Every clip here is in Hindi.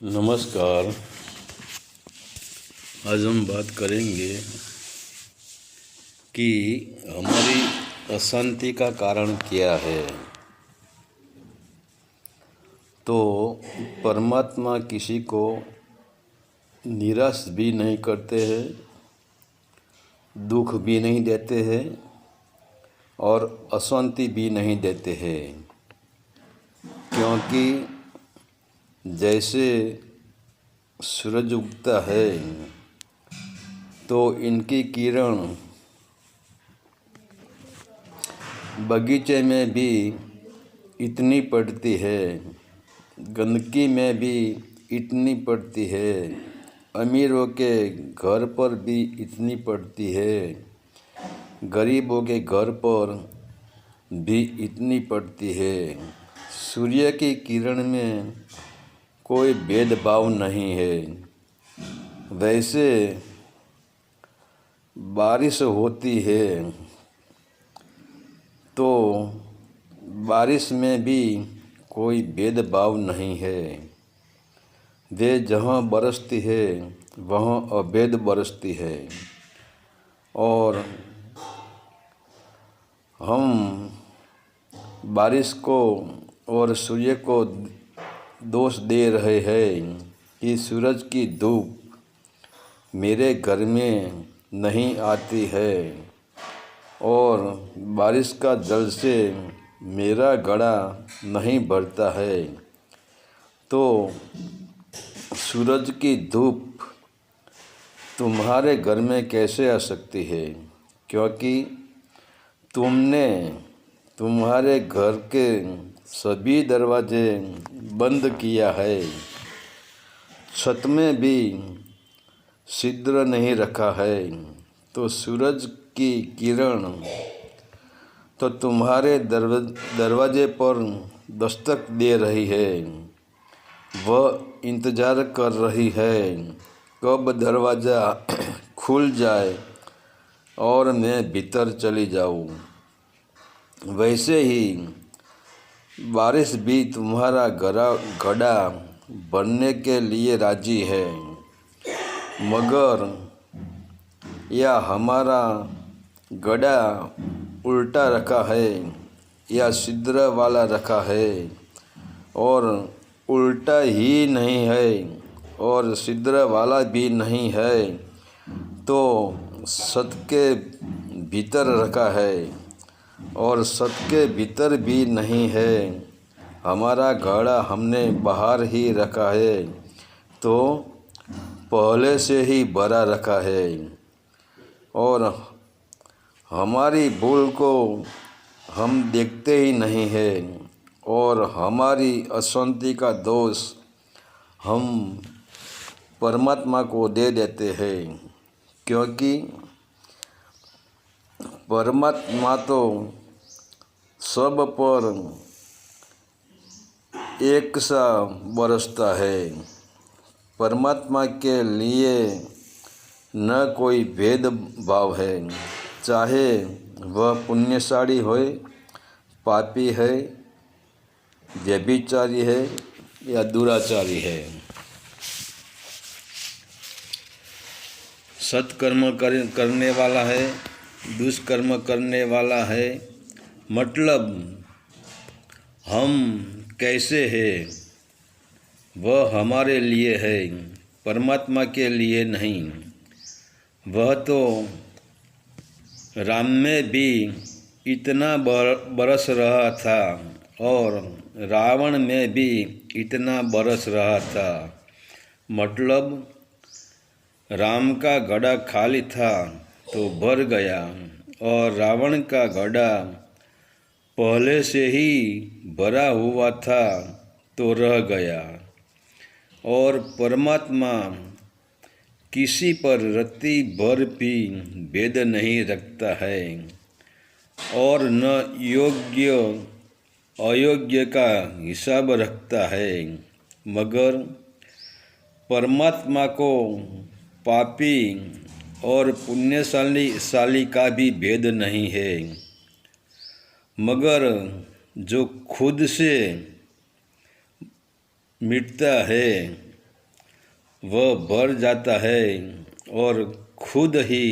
नमस्कार। आज हम बात करेंगे कि हमारी अशांति का कारण क्या है। तो परमात्मा किसी को निराश भी नहीं करते हैं, दुख भी नहीं देते हैं और अशांति भी नहीं देते हैं, क्योंकि जैसे सूरज उगता है तो इनकी किरण बगीचे में भी इतनी पड़ती है, गंदगी में भी इतनी पड़ती है, अमीरों के घर पर भी इतनी पड़ती है, गरीबों के घर पर भी इतनी पड़ती है। सूर्य की किरण में कोई भेदभाव नहीं है। वैसे बारिश होती है तो बारिश में भी कोई भेदभाव नहीं है। वे जहाँ बरसती है वहाँ अभेद बरसती है और हम बारिश को और सूर्य को दोष दे रहे हैं कि सूरज की धूप मेरे घर में नहीं आती है और बारिश का जल से मेरा घड़ा नहीं भरता है। तो सूरज की धूप तुम्हारे घर में कैसे आ सकती है, क्योंकि तुमने तुम्हारे घर के सभी दरवाजे बंद किया है, छत में भी छिद्र नहीं रखा है। तो सूरज की किरण तो तुम्हारे दरवाजे पर दस्तक दे रही है, वह इंतज़ार कर रही है कब दरवाज़ा खुल जाए और मैं भीतर चली जाऊँ। वैसे ही बारिश भी तुम्हारा घड़ा भरने के लिए राजी है, मगर या हमारा घड़ा उल्टा रखा है या छिद्र वाला रखा है, और उल्टा ही नहीं है और छिद्र वाला भी नहीं है, तो छत के भीतर रखा है और छत के भीतर भी नहीं है, हमारा घड़ा हमने बाहर ही रखा है, तो पहले से ही भरा रखा है और हमारी भूल को हम देखते ही नहीं हैं और हमारी अशांति का दोष हम परमात्मा को दे देते हैं, क्योंकि परमात्मा तो सब पर एक सा बरसता है। परमात्मा के लिए न कोई भेदभाव है, चाहे वह पुण्यशाली हो, पापी है, व्यभिचारी है या दुराचारी है। सत्कर्म करने वाला है, दुष्कर्म करने वाला है, मतलब हम कैसे हैं वह हमारे लिए है, परमात्मा के लिए नहीं। वह तो राम में भी इतना बरस रहा था और रावण में भी इतना बरस रहा था, मतलब राम का घड़ा खाली था तो भर गया और रावण का घड़ा पहले से ही भरा हुआ था तो रह गया। और परमात्मा किसी पर रत्ती भर भी भेद नहीं रखता है और न योग्य अयोग्य का हिसाब रखता है, मगर परमात्मा को पापी और पुण्यशाली का भी भेद नहीं है, मगर जो खुद से मिटता है वह बढ़ जाता है और खुद ही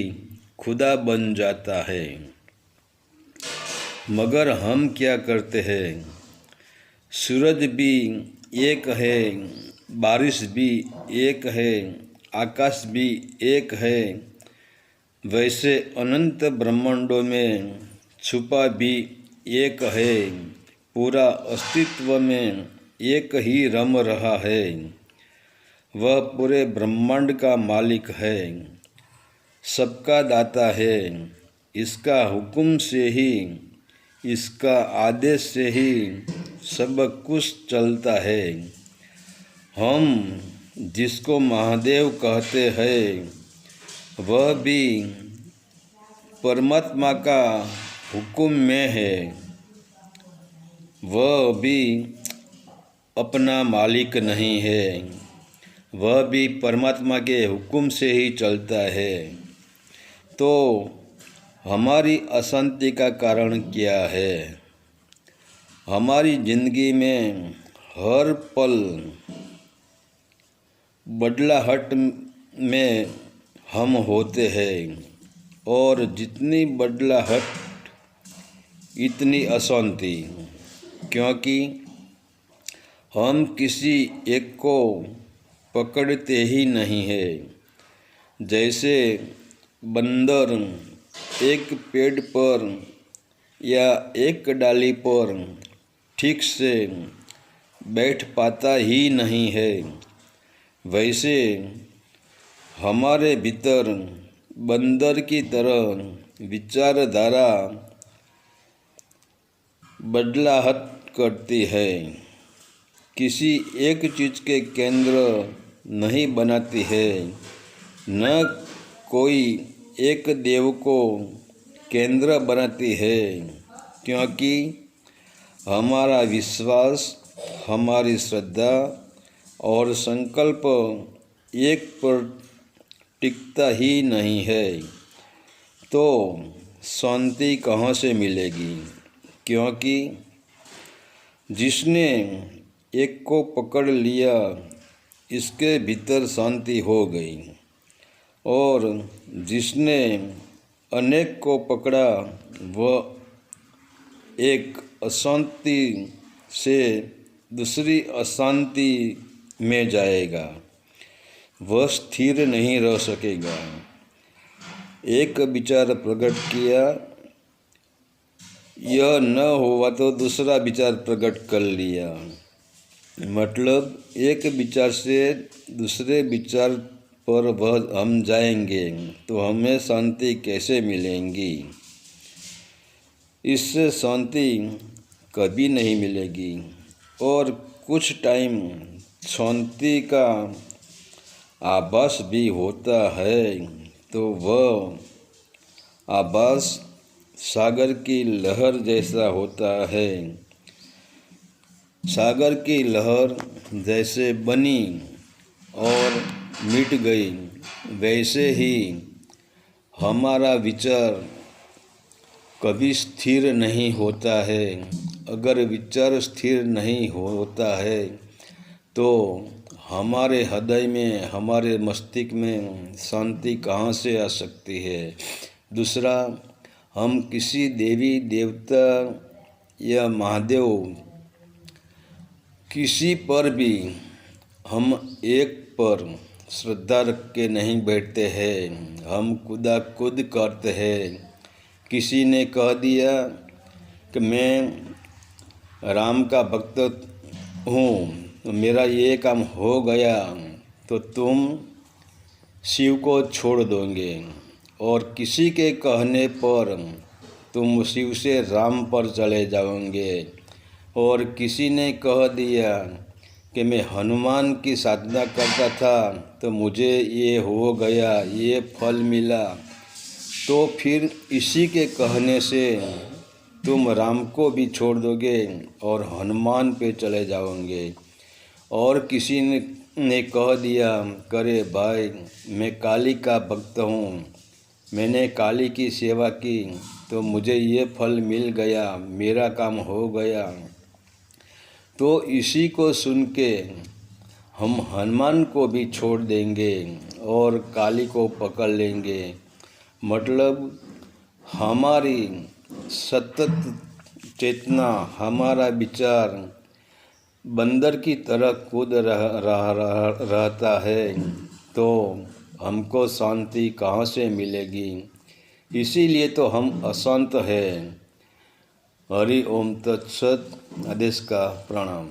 खुदा बन जाता है। मगर हम क्या करते हैं? सूरज भी एक है, बारिश भी एक है, आकाश भी एक है, वैसे अनंत ब्रह्मांडों में छुपा भी एक है, पूरा अस्तित्व में एक ही रम रहा है। वह पूरे ब्रह्मांड का मालिक है, सबका दाता है। इसका हुक्म से ही, इसका आदेश से ही सब कुछ चलता है। हम जिसको महादेव कहते हैं वह भी परमात्मा का हुक्म में है। वह भी अपना मालिक नहीं है, वह भी परमात्मा के हुक्म से ही चलता है। तो हमारी अशांति का कारण क्या है? हमारी जिंदगी में हर पल बदलाहट में हम होते हैं, और जितनी बदलाहट इतनी अशांति, क्योंकि हम किसी एक को पकड़ते ही नहीं है। जैसे बंदर एक पेड़ पर या एक डाली पर ठीक से बैठ पाता ही नहीं है, वैसे हमारे भीतर बंदर की तरह विचारधारा बदलाहट करती है। किसी एक चीज़ के केंद्र नहीं बनाती है, न कोई एक देव को केंद्र बनाती है, क्योंकि हमारा विश्वास, हमारी श्रद्धा और संकल्प एक पर टिकता ही नहीं है। तो शांति कहाँ से मिलेगी? क्योंकि जिसने एक को पकड़ लिया, इसके भीतर शांति हो गई, और जिसने अनेक को पकड़ा वह एक अशांति से दूसरी अशांति में जाएगा, वह स्थिर नहीं रह सकेगा। एक विचार प्रकट किया, यह न हुआ तो दूसरा विचार प्रकट कर लिया। मतलब एक विचार से दूसरे विचार पर वह हम जाएंगे तो हमें शांति कैसे मिलेंगी? इससे शांति कभी नहीं मिलेगी। और कुछ टाइम शांति का आभास भी होता है, तो वह आभास सागर की लहर जैसा होता है। सागर की लहर जैसे बनी और मिट गई, वैसे ही हमारा विचार कभी स्थिर नहीं होता है। अगर विचार स्थिर नहीं होता है तो हमारे हृदय में, हमारे मस्तिष्क में शांति कहाँ से आ सकती है? दूसरा, हम किसी देवी देवता या महादेव किसी पर भी हम एक पर श्रद्धा रख के नहीं बैठते हैं, हम खुदा खुद करते हैं। किसी ने कह दिया कि मैं राम का भक्त हूँ, तो मेरा ये काम हो गया, तो तुम शिव को छोड़ दोगे, और किसी के कहने पर तुम शिव से राम पर चले जाओगे। और किसी ने कह दिया कि मैं हनुमान की साधना करता था तो मुझे ये हो गया, ये फल मिला, तो फिर इसी के कहने से तुम राम को भी छोड़ दोगे और हनुमान पे चले जाओगे। और किसी ने कह दिया, करे भाई मैं काली का भक्त हूँ, मैंने काली की सेवा की तो मुझे ये फल मिल गया, मेरा काम हो गया। तो इसी को सुन के हम हनुमान को भी छोड़ देंगे और काली को पकड़ लेंगे। मतलब हमारी सतत चेतना, हमारा विचार बंदर की तरह कूद रहता है, तो हमको शांति कहाँ से मिलेगी। इसीलिए तो हम अशांत हैं। हरि ओम तत्सत। आदेश का प्रणाम।